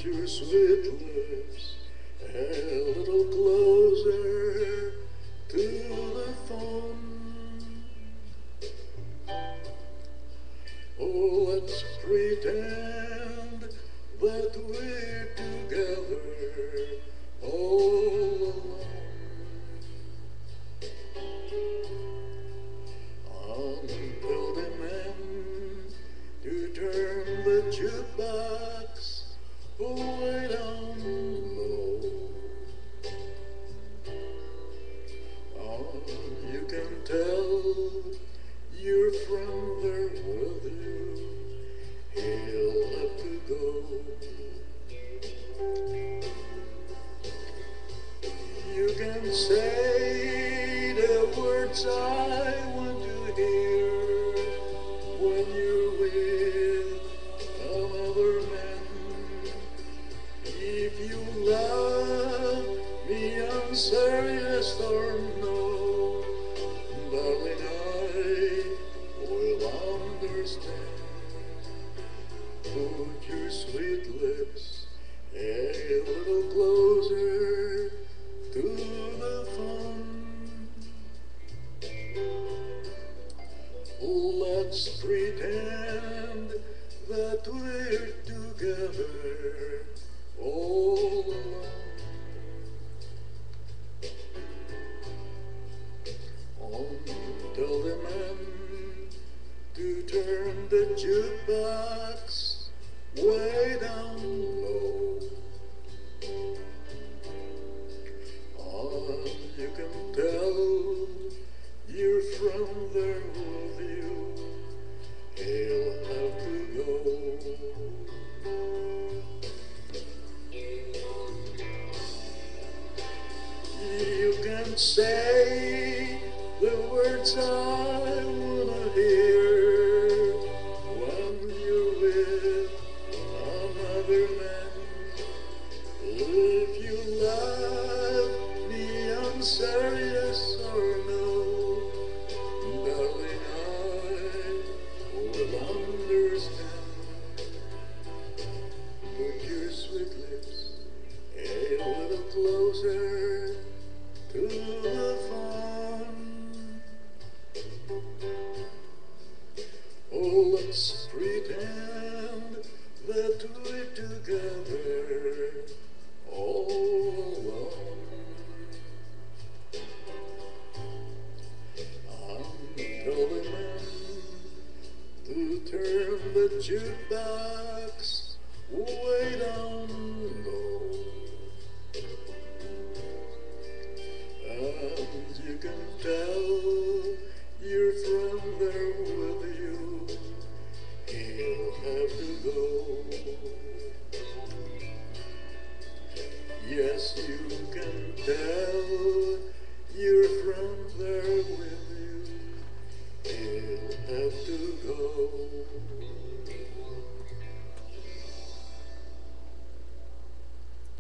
your sweet lips a little closer to the phone. Oh, let's pretend that we're together all alone. Until the man to turn the jukebox way down low. Oh, you can tell your friend there with you, he'll have to go. You can say the words I want to hear when you're with another man. If you love me, I'm serious or no, darling, I will understand. Put your sweet lips a little closer to the phone. Let's pretend that we're together all alone. Tell the man to turn the jukebox way down low. You can tell your friend there with you, he'll have to go. You can say the words I wanna hear when you're with another man. If you love me, I'm serious or no, darling, I will understand. Put your sweet lips a little closer to the phone. Oh, let's pretend that we're together all alone. Tell the man to turn the jukebox